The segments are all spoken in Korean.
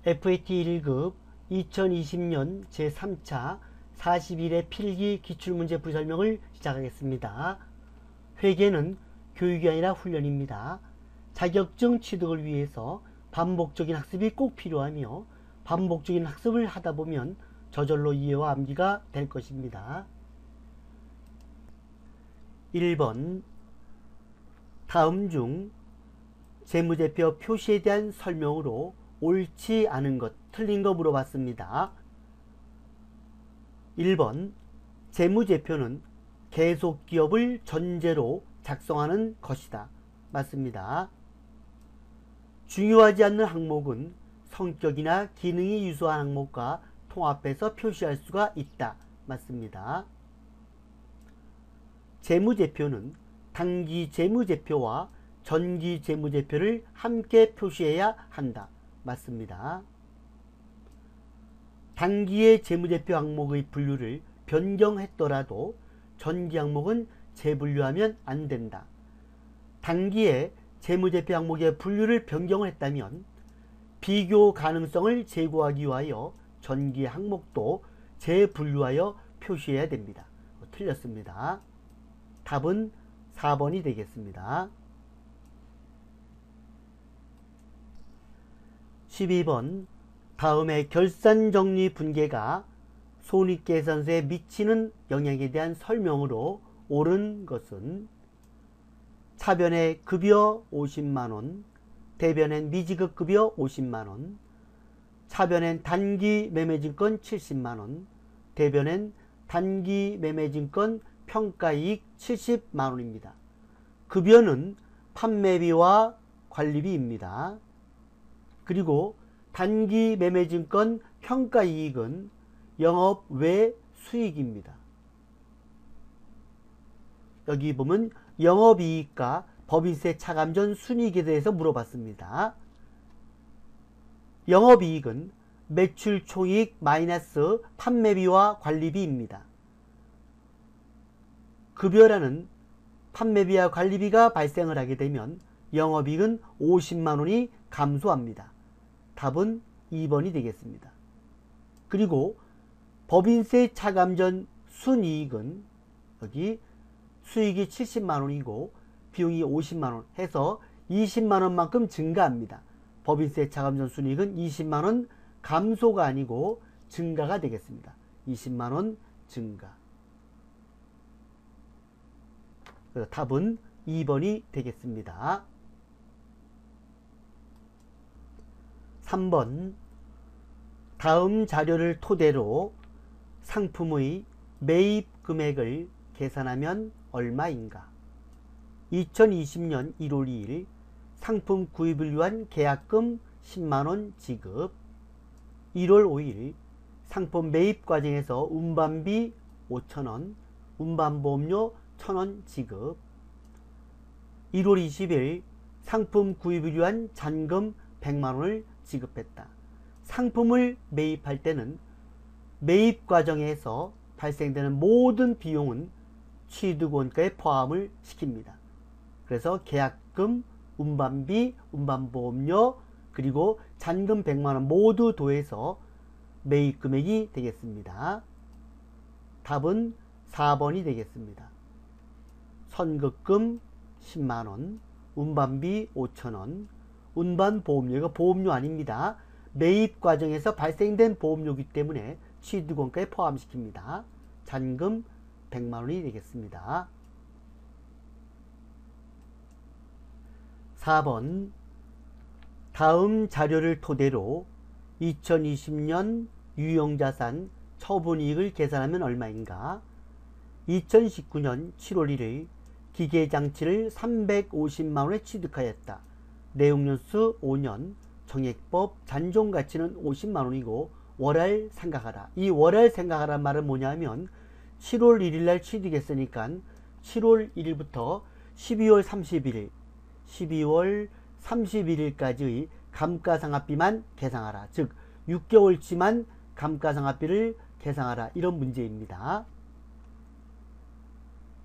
FAT 1급 2020년 제3차 41회 필기 기출문제 풀이 설명을 시작하겠습니다. 회계는 교육이 아니라 훈련입니다. 자격증 취득을 위해서 반복적인 학습이 꼭 필요하며 반복적인 학습을 하다 보면 저절로 이해와 암기가 될 것입니다. 1번 다음 중 재무제표 표시에 대한 설명으로 옳지 않은 것, 틀린 거 물어봤습니다. 1번 재무제표는 계속기업을 전제로 작성하는 것이다. 맞습니다. 중요하지 않는 항목은 성격이나 기능이 유수한 항목과 통합해서 표시할 수가 있다. 맞습니다. 재무제표는 단기 재무제표와 전기 재무제표를 함께 표시해야 한다. 맞습니다. 단기의 재무제표 항목의 분류를 변경했더라도 전기 항목은 재분류하면 안 된다. 단기의 재무제표 항목의 분류를 변경을 했다면 비교 가능성을 제고하기 위하여 전기 항목도 재분류하여 표시해야 됩니다. 틀렸습니다. 답은 4번이 되겠습니다. 12번 다음의 결산정리 분계가 손익계산서에 미치는 영향에 대한 설명으로 옳은 것은 차변의 급여 50만원, 대변엔 미지급 급여 50만원, 차변엔 단기 매매증권 70만원, 대변엔 단기 매매증권 평가이익 70만원입니다. 급여는 판매비와 관리비입니다. 그리고 단기 매매증권 평가이익은 영업 외 수익입니다. 여기 보면 영업이익과 법인세 차감 전 순이익에 대해서 물어봤습니다. 영업이익은 매출 총이익 마이너스 판매비와 관리비입니다. 급여라는 판매비와 관리비가 발생을 하게 되면 영업이익은 50만원이 감소합니다. 답은 2번이 되겠습니다. 그리고 법인세 차감 전 순이익은 여기 수익이 70만원이고 비용이 50만원 해서 20만원만큼 증가합니다. 법인세 차감 전 순이익은 20만원 감소가 아니고 증가가 되겠습니다. 20만원 증가. 그래서 답은 2번이 되겠습니다. 3번 다음 자료를 토대로 상품의 매입 금액을 계산하면 얼마인가? 2020년 1월 2일 상품 구입을 위한 계약금 10만원 지급. 1월 5일 상품 매입 과정에서 운반비 5천원, 운반보험료 1,000원 지급. 1월 20일 상품 구입을 위한 잔금 100만원을 지급했다. 상품을 매입할 때는 매입 과정에서 발생되는 모든 비용은 취득원가에 포함을 시킵니다. 그래서 계약금, 운반비, 운반보험료 그리고 잔금 100만원 모두 더해서 매입 금액이 되겠습니다. 답은 4번이 되겠습니다. 선급금 10만원, 운반비 5천원, 운반보험료가 보험료 아닙니다. 매입 과정에서 발생된 보험료이기 때문에 취득원가에 포함시킵니다. 잔금 100만원이 되겠습니다. 4번 다음 자료를 토대로 2020년 유형자산 처분이익을 계산하면 얼마인가? 2019년 7월 1일 기계장치를 350만원에 취득하였다. 내용연수 5년, 정액법, 잔존가치는 50만원이고 월할 생각하라. 이 월할 생각하라 말은 뭐냐면 7월 1일날 취득했으니까 7월 1일부터 12월 31일, 12월 31일까지의 감가상각비만 계상하라. 즉 6개월치만 감가상각비를 계상하라. 이런 문제입니다.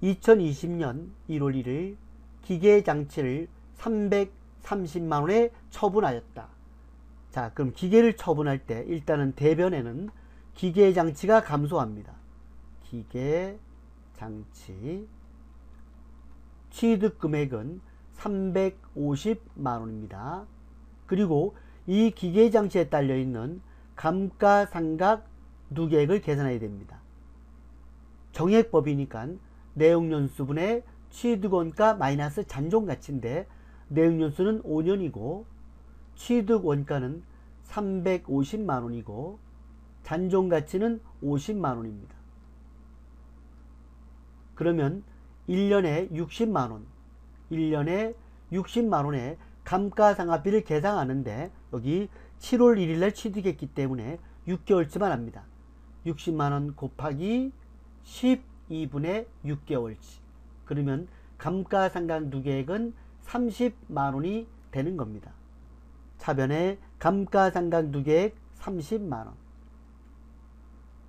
2020년 1월 1일 기계장치를 330만원에 처분하였다. 자, 그럼 기계를 처분할 때 일단은 대변에는 기계 장치가 감소합니다. 기계 장치 취득 금액은 350만원입니다. 그리고 이 기계 장치에 딸려 있는 감가상각 누계액을 계산해야 됩니다. 정액법이니까 내용연수분의 취득원가 마이너스 잔존가치인데 내용연수는 5년이고 취득원가는 350만원이고 잔존가치는 50만원입니다. 그러면 1년에 60만원, 1년에 60만원의 감가상각비를 계산하는데 여기 7월 1일날 취득했기 때문에 6개월치만 합니다. 60만원 곱하기 12분의 6개월치. 그러면 감가상각 누계액은 30만원이 되는 겁니다. 차변에 감가상각 누계액 30만원.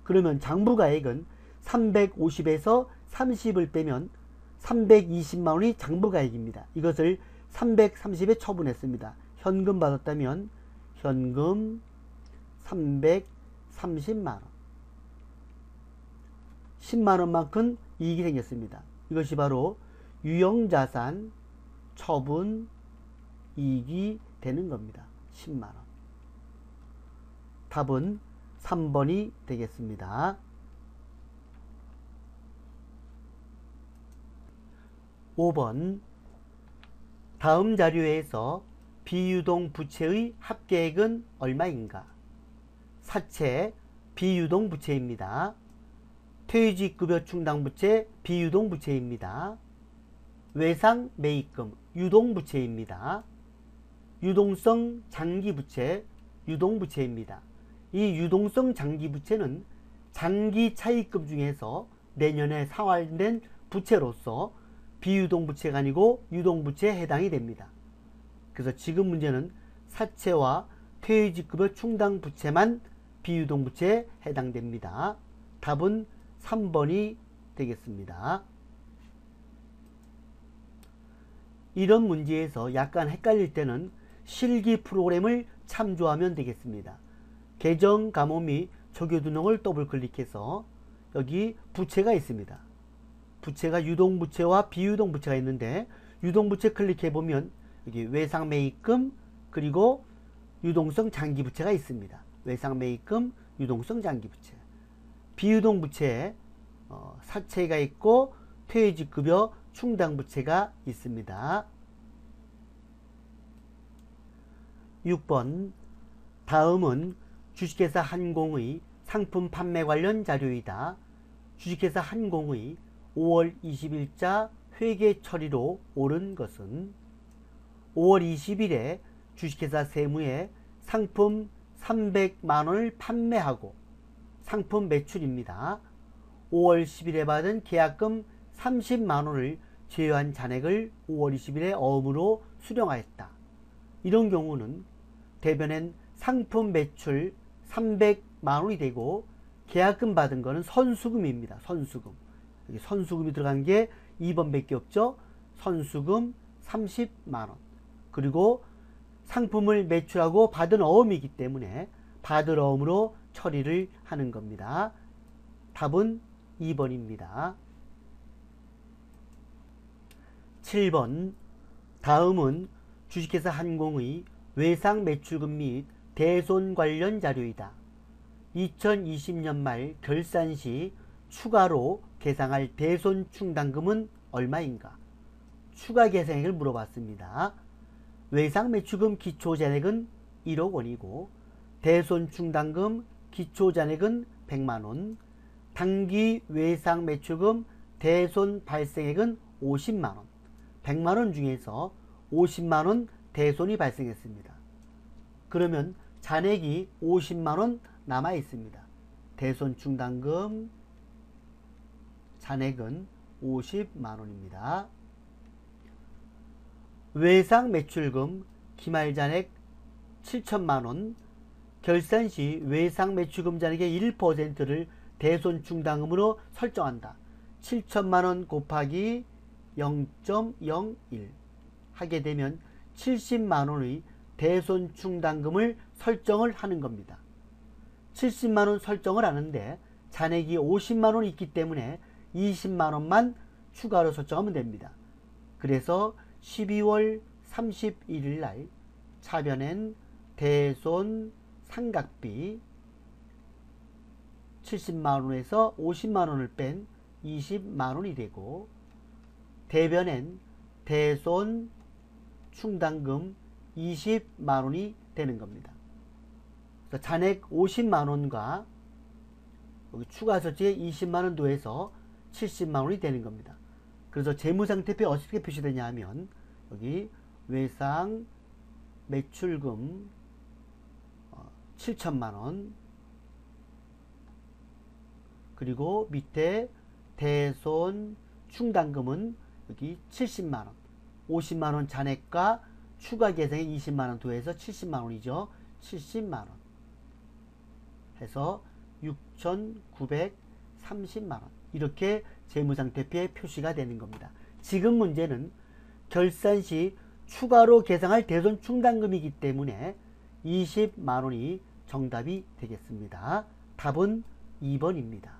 그러면 장부가액은 350에서 30을 빼면 320만원이 장부가액입니다. 이것을 330에 처분했습니다. 현금 받았다면 현금 330만원. 10만원만큼 이익이 생겼습니다. 이것이 바로 유형자산 처분 이익이 되는 겁니다. 10만원. 답은 3번이 되겠습니다. 5번 다음 자료에서 비유동 부채의 합계액은 얼마인가? 사채 비유동 부채입니다. 퇴직급여 충당 부채 비유동 부채입니다. 외상 매입금 유동 부채입니다. 유동성 장기 부채 유동 부채입니다. 이 유동성 장기 부채는 장기 차입금 중에서 내년에 상환된 부채로서 비유동 부채가 아니고 유동 부채에 해당이 됩니다. 그래서 지금 문제는 사채와 퇴직급여 충당 부채만 비유동 부채에 해당됩니다. 답은 3번이 되겠습니다. 이런 문제에서 약간 헷갈릴 때는 실기 프로그램을 참조하면 되겠습니다. 계정 감호 및 조교 등록을 더블 클릭해서 여기 부채가 있습니다. 부채가 유동부채와 비유동부채가 있는데 유동부채 클릭해보면 여기 외상매입금 그리고 유동성 장기부채가 있습니다. 외상매입금 유동성 장기부채. 비유동부채에 사채가 있고 퇴직급여 충당부채가 있습니다. 6번 다음은 주식회사 한공의 상품 판매 관련 자료이다. 주식회사 한공의 5월 20일자 회계 처리로 옳은 것은 5월 20일에 주식회사 세무에 상품 300만원을 판매하고 상품 매출입니다. 5월 10일에 받은 계약금 30만원을 제외한 잔액을 5월 20일에 어음으로 수령하였다. 이런 경우는 대변엔 상품 매출 300만원이 되고 계약금 받은 것은 선수금입니다. 선수금. 여기 선수금이 들어간 게 2번 밖에 없죠. 선수금 30만원. 그리고 상품을 매출하고 받은 어음이기 때문에 받을 어음으로 처리를 하는 겁니다. 답은 2번입니다. 7번 다음은 주식회사 한공의 외상 매출금 및 대손 관련 자료이다. 2020년 말 결산 시 추가로 계상할 대손 충당금은 얼마인가? 추가 계상액을 물어봤습니다. 외상 매출금 기초잔액은 1억 원이고 대손 충당금 기초잔액은 100만원, 단기 외상 매출금 대손 발생액은 50만원, 100만원 중에서 50만원 대손이 발생했습니다. 그러면 잔액이 50만원 남아 있습니다. 대손 충당금 잔액은 50만원입니다. 외상 매출금 기말 잔액 7천만원, 결산 시 외상 매출금 잔액의 1%를 대손 충당금으로 설정한다. 7천만원 곱하기 0.01 하게 되면 70만원의 대손 충당금을 설정을 하는 겁니다. 70만원 설정을 하는데 잔액이 50만원 있기 때문에 20만원만 추가로 설정하면 됩니다. 그래서 12월 31일 날 차변엔 대손 상각비 70만원에서 50만원을 뺀 20만원이 되고, 대변엔 대손 충당금 20만원이 되는 겁니다. 그래서 잔액 50만원과 여기 추가 설치에 20만원 더해서 70만원이 되는 겁니다. 그래서 재무상태표에 어떻게 표시되냐 하면 여기 외상 매출금 7천만원, 그리고 밑에 대손 충당금은 여기 70만원, 50만원 잔액과 추가 계상에 20만원 더해서 70만원이죠. 70만원 해서 6,930만원, 이렇게 재무상태표에 표시가 되는 겁니다. 지금 문제는 결산 시 추가로 계상할 대손 충당금이기 때문에 20만원이 정답이 되겠습니다. 답은 2번입니다.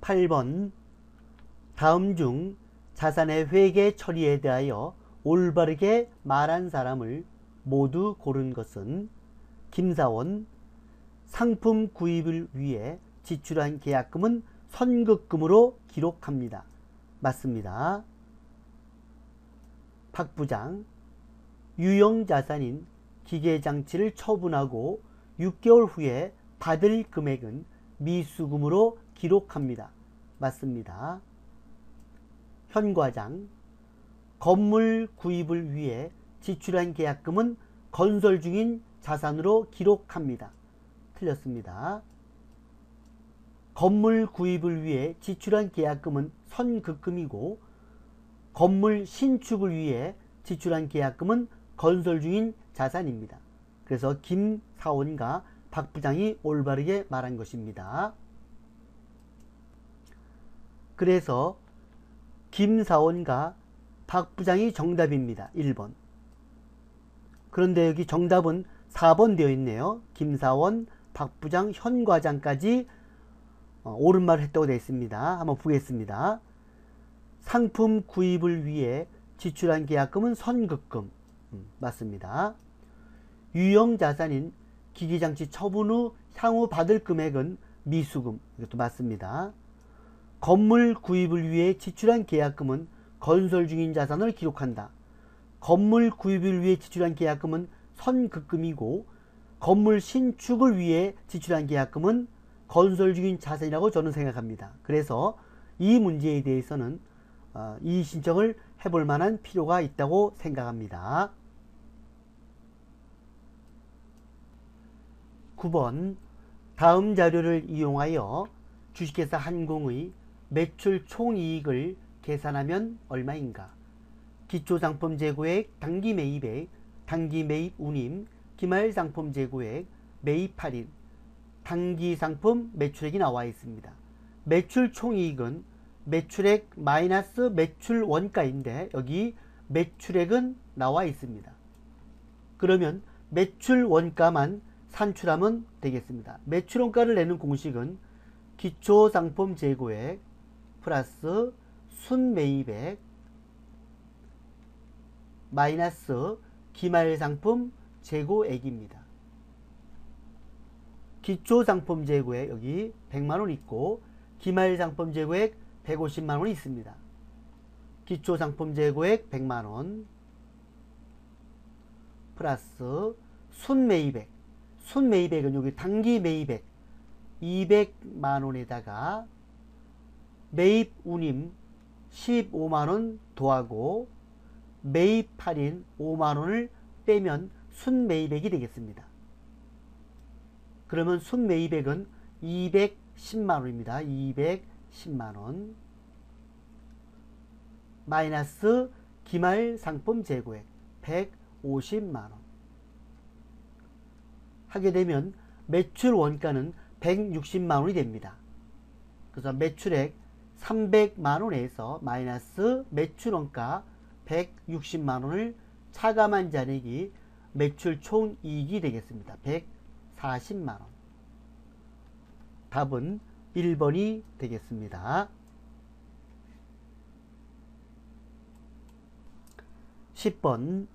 8번 다음 중 자산의 회계 처리에 대하여 올바르게 말한 사람을 모두 고른 것은 김사원. 상품 구입을 위해 지출한 계약금은 선급금으로 기록합니다. 맞습니다. 박 부장. 유형자산인 기계장치를 처분하고 6개월 후에 받을 금액은 미수금으로 기록합니다. 맞습니다. 현 과장. 건물 구입을 위해 지출한 계약금은 건설 중인 자산으로 기록합니다. 틀렸습니다. 건물 구입을 위해 지출한 계약금은 선급금이고, 건물 신축을 위해 지출한 계약금은 건설 중인 자산입니다. 그래서 김사원과 박 부장이 올바르게 말한 것입니다. 그래서 김사원과 박 부장이 정답입니다. 1번. 그런데 여기 정답은 4번 되어 있네요. 김사원, 박 부장, 현 과장까지 옳은 말을 했다고 되어 있습니다. 한번 보겠습니다. 상품 구입을 위해 지출한 계약금은 선급금. 맞습니다. 유형자산인 기기장치 처분 후 향후 받을 금액은 미수금. 이것도 맞습니다. 건물 구입을 위해 지출한 계약금은 건설 중인 자산을 기록한다. 건물 구입을 위해 지출한 계약금은 선급금이고, 건물 신축을 위해 지출한 계약금은 건설 중인 자산이라고 저는 생각합니다. 그래서 이 문제에 대해서는 이의 신청을 해볼 만한 필요가 있다고 생각합니다. 9번 다음 자료를 이용하여 주식회사 한공의 매출 총이익을 계산하면 얼마인가? 기초상품 재고액, 단기 매입액, 단기 매입 운임, 기말상품 재고액, 매입 할인, 단기상품 매출액이 나와 있습니다. 매출 총이익은 매출액 마이너스 매출 원가인데 여기 매출액은 나와 있습니다. 그러면 매출 원가만 산출하면 되겠습니다. 매출 원가를 내는 공식은 기초상품 재고액 플러스 순매입액 마이너스 기말상품 재고액입니다. 기초상품 재고액 여기 100만원 있고, 기말상품 재고액 150만원이 있습니다. 기초상품 재고액 100만원 플러스 순매입액, 순매입액은 여기 단기 매입액 200만원에다가 매입 운임 15만원 더하고 매입 할인 5만원을 빼면 순매입액이 되겠습니다. 그러면 순매입액은 210만원입니다. 210만원 마이너스 기말상품 재고액 150만원 하게 되면 매출 원가는 160만원이 됩니다. 그래서 매출액 300만원에서 마이너스 매출 원가 160만원을 차감한 잔액이 매출 총이익이 되겠습니다. 140만원. 답은 1번이 되겠습니다. 10번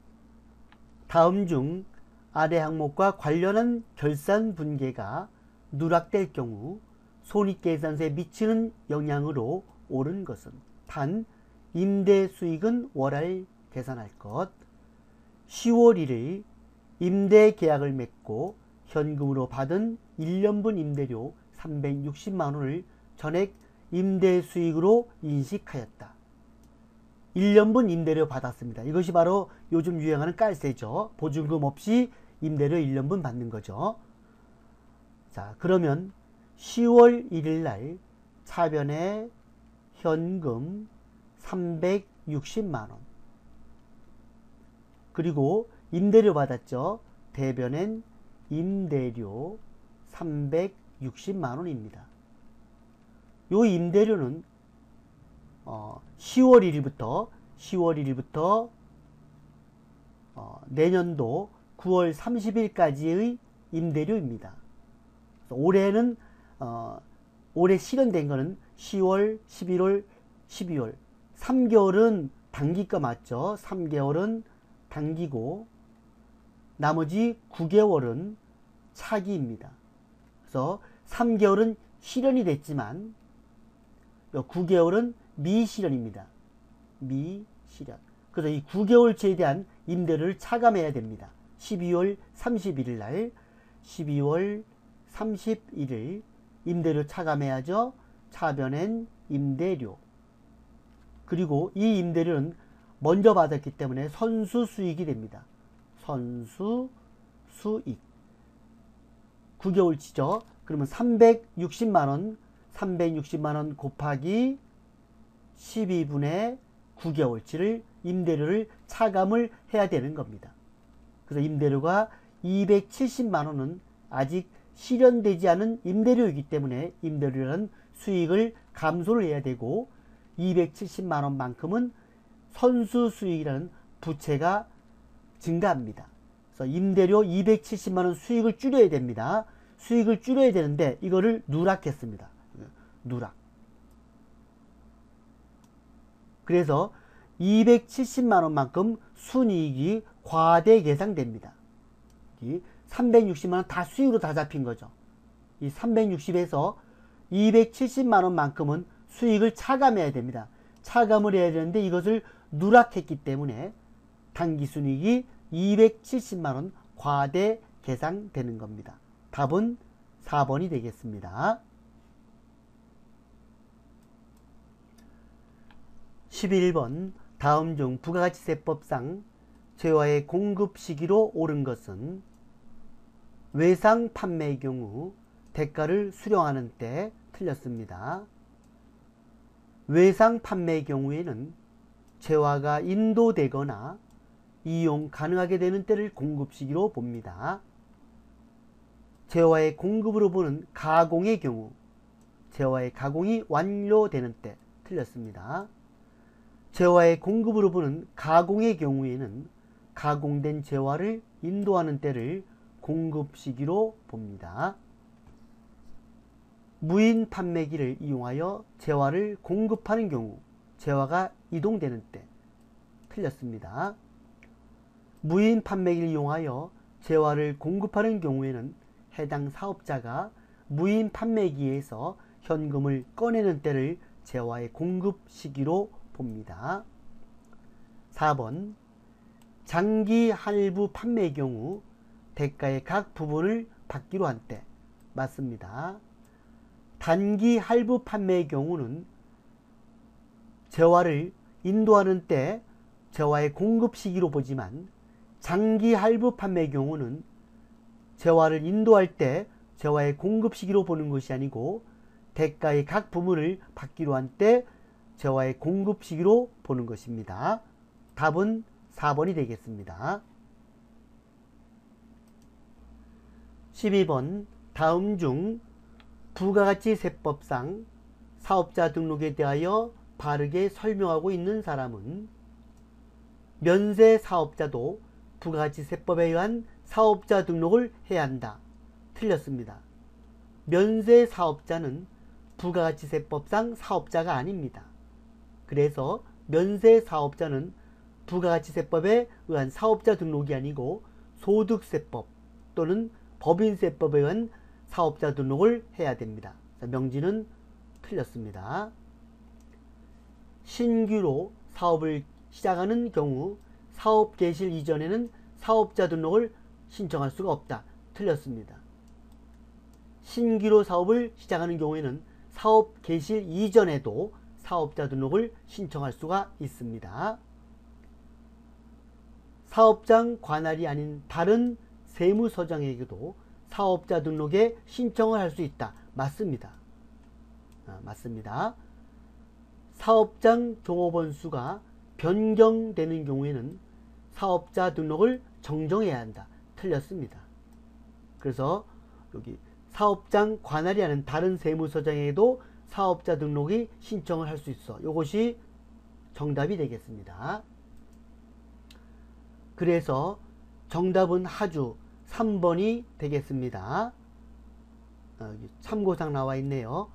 다음 중 아래 항목과 관련한 결산 분계가 누락될 경우 손익계산서에 미치는 영향으로 옳은 것은 단 임대 수익은 월할 계산할 것, 10월 1일 임대 계약을 맺고 현금으로 받은 1년분 임대료 360만원을 전액 임대 수익으로 인식하였다. 1년분 임대료 받았습니다. 이것이 바로 요즘 유행하는 깔세죠. 보증금 없이 임대료 1년분 받는 거죠. 자, 그러면 10월 1일 날 차변에 현금 360만원, 그리고 임대료 받았죠. 대변엔 임대료 360만원입니다. 요 임대료는 10월 1일부터 내년도 9월 30일까지의 임대료입니다. 올해는 올해 실현된 거는 10월, 11월, 12월 3개월은 단기가 맞죠. 3개월은 단기고 나머지 9개월은 차기입니다. 그래서 3개월은 실현이 됐지만 9개월은 미실현입니다. 미실현. 그래서 이 9개월치에 대한 임대료를 차감해야 됩니다. 12월 31일 날 12월 31일 임대료 차감해야죠. 차변엔 임대료. 그리고 이 임대료는 먼저 받았기 때문에 선수 수익이 됩니다. 선수 수익. 9개월치죠. 그러면 360만원 곱하기 12분의 9개월치를 임대료를 차감을 해야 되는 겁니다. 그래서 임대료가 270만원은 아직 실현되지 않은 임대료이기 때문에 임대료라는 수익을 감소를 해야 되고 270만원만큼은 선수 수익이라는 부채가 증가합니다. 그래서 임대료 270만원 수익을 줄여야 됩니다. 수익을 줄여야 되는데 이거를 누락했습니다. 누락. 그래서 270만원만큼 순이익이 과대 계상됩니다. 360만원 다 수익으로 다 잡힌 거죠. 이 360에서 270만원만큼은 수익을 차감해야 됩니다. 차감을 해야 되는데 이것을 누락했기 때문에 당기순이익이 270만원 과대 계상되는 겁니다. 답은 4번이 되겠습니다. 11번 다음 중 부가가치세법상 재화의 공급 시기로 옳은 것은 외상 판매의 경우 대가를 수령하는 때 틀렸습니다. 외상 판매의 경우에는 재화가 인도되거나 이용 가능하게 되는 때를 공급 시기로 봅니다. 재화의 공급으로 보는 가공의 경우 재화의 가공이 완료되는 때 틀렸습니다. 재화의 공급으로 보는 가공의 경우에는 가공된 재화를 인도하는 때를 공급 시기로 봅니다. 무인 판매기를 이용하여 재화를 공급하는 경우 재화가 이동되는 때 틀렸습니다. 무인 판매기를 이용하여 재화를 공급하는 경우에는 해당 사업자가 무인 판매기에서 현금을 꺼내는 때를 재화의 공급 시기로 봅니다. 4번 장기 할부 판매의 경우 대가의 각 부분을 받기로 한 때 맞습니다. 단기 할부 판매의 경우는 재화를 인도하는 때 재화의 공급 시기로 보지만 장기 할부 판매의 경우는 재화를 인도할 때 재화의 공급 시기로 보는 것이 아니고 대가의 각 부분을 받기로 한 때 재화의 공급 시기로 보는 것입니다. 답은 4번이 되겠습니다. 12번 다음 중 부가가치세법상 사업자 등록에 대하여 바르게 설명하고 있는 사람은 면세 사업자도 부가가치세법에 의한 사업자 등록을 해야 한다. 틀렸습니다. 면세 사업자는 부가가치세법상 사업자가 아닙니다. 그래서 면세 사업자는 부가가치세법에 의한 사업자 등록이 아니고 소득세법 또는 법인세법에 의한 사업자 등록을 해야 됩니다. 명지는 틀렸습니다. 신규로 사업을 시작하는 경우 사업 개실 이전에는 사업자 등록을 신청할 수가 없다. 틀렸습니다. 신규로 사업을 시작하는 경우에는 사업 개실 이전에도 사업자 등록을 신청할 수가 있습니다. 사업장 관할이 아닌 다른 세무서장에게도 사업자 등록에 신청을 할 수 있다. 맞습니다. 맞습니다. 사업장 종업원 수가 변경되는 경우에는 사업자 등록을 정정해야 한다. 틀렸습니다. 그래서 여기 사업장 관할이 아닌 다른 세무서장에게도 사업자 등록이 신청을 할 수 있어. 이것이 정답이 되겠습니다. 그래서 정답은 하주 3번이 되겠습니다. 참고상 나와 있네요.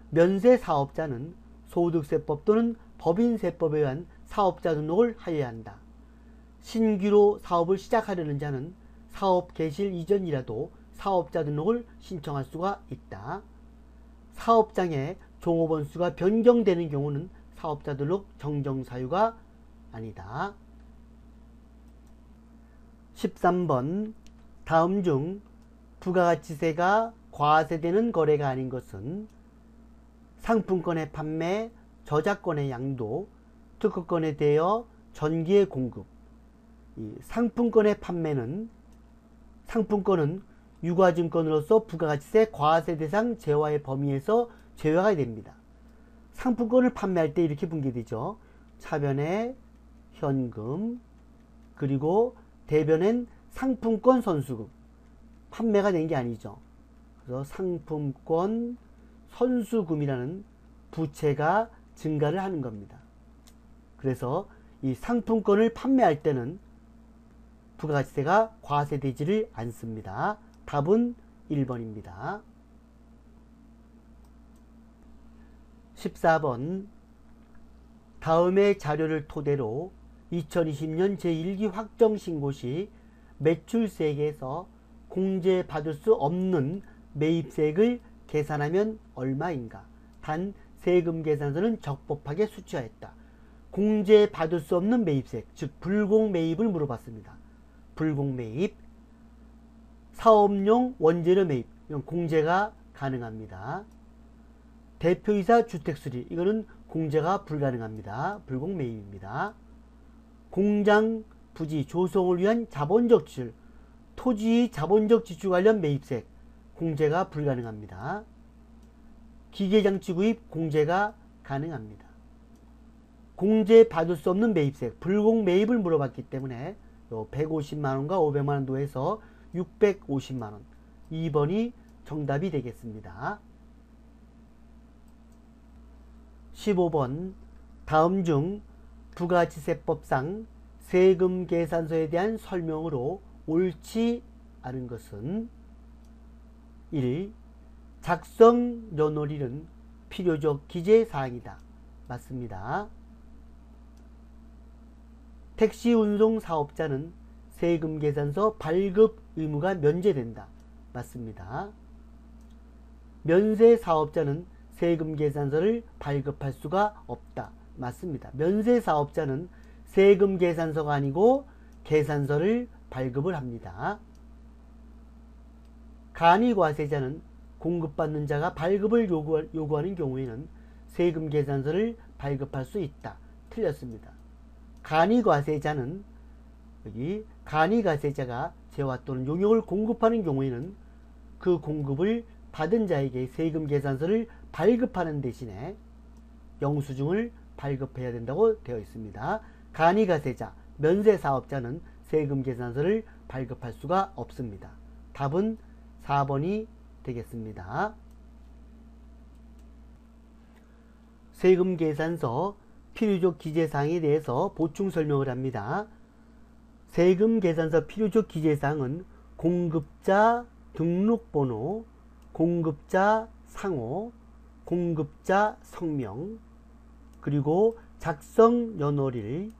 면세 사업자는 소득세법 또는 법인세법에 의한 사업자 등록을 하여야 한다. 신규로 사업을 시작하려는 자는 사업 개실 이전이라도 사업자 등록을 신청할 수가 있다. 사업장의 종업원 수가 변경되는 경우는 사업자 등록 정정 사유가 아니다. 13번 다음 중 부가가치세가 과세되는 거래가 아닌 것은 상품권의 판매, 저작권의 양도, 특허권에 대여, 전기의 공급. 이 상품권의 판매는 상품권은 유가증권으로서 부가가치세 과세 대상 재화의 범위에서 제외가 됩니다. 상품권을 판매할 때 이렇게 분개되죠. 차변에 현금, 그리고 대변엔 상품권 선수금. 판매가 된 게 아니죠. 그래서 상품권 선수금이라는 부채가 증가를 하는 겁니다. 그래서 이 상품권을 판매할 때는 부가가치세가 과세되지를 않습니다. 답은 1번입니다. 14번 다음의 자료를 토대로 2020년 제1기 확정신고 시 매출세액에서 공제받을 수 없는 매입세액을 계산하면 얼마인가? 단 세금 계산서는 적법하게 수취하였다. 공제받을 수 없는 매입세액, 즉 불공매입을 물어봤습니다. 불공매입, 사업용 원재료 매입, 이건 공제가 가능합니다. 대표이사 주택수리, 이거는 공제가 불가능합니다. 불공매입입니다. 공장 부지 조성을 위한 자본적 지출, 토지의 자본적 지출 관련 매입세액, 공제가 불가능합니다. 기계장치 구입, 공제가 가능합니다. 공제받을 수 없는 매입세액, 불공매입을 물어봤기 때문에 150만원과 500만원 도해서 650만원, 2번이 정답이 되겠습니다. 15번 다음 중 부가가치세법상 세금 계산서에 대한 설명으로 옳지 않은 것은 1. 작성 연월일은 필요적 기재사항이다. 맞습니다. 택시 운송 사업자는 세금 계산서 발급 의무가 면제된다. 맞습니다. 면세 사업자는 세금 계산서를 발급할 수가 없다. 맞습니다. 면세 사업자는 세금 계산서가 아니고 계산서를 발급을 합니다. 간이과세자는 공급받는 자가 발급을 요구하는 경우에는 세금 계산서를 발급할 수 있다. 틀렸습니다. 간이과세자는 여기 간이과세자가 재화 또는 용역을 공급하는 경우에는 그 공급을 받은 자에게 세금 계산서를 발급하는 대신에 영수증을 발급해야 된다고 되어 있습니다. 간이과세자, 면세사업자는 세금 계산서를 발급할 수가 없습니다. 답은 4번이 되겠습니다. 세금 계산서 필요적 기재사항에 대해서 보충 설명을 합니다. 세금 계산서 필요적 기재사항은 공급자 등록번호, 공급자 상호, 공급자 성명, 그리고 작성 연월일,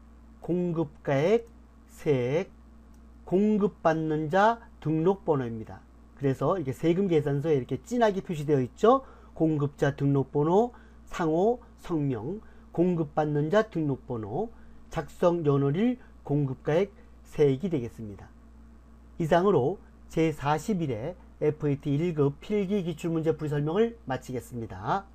공급가액, 세액, 공급받는 자 등록번호입니다. 그래서 이렇게 세금 계산서에 이렇게 진하게 표시되어 있죠. 공급자 등록번호, 상호, 성명, 공급받는 자 등록번호, 작성 연월일, 공급가액, 세액이 되겠습니다. 이상으로 제41회 FAT 1급 필기 기출문제 풀이 설명을 마치겠습니다.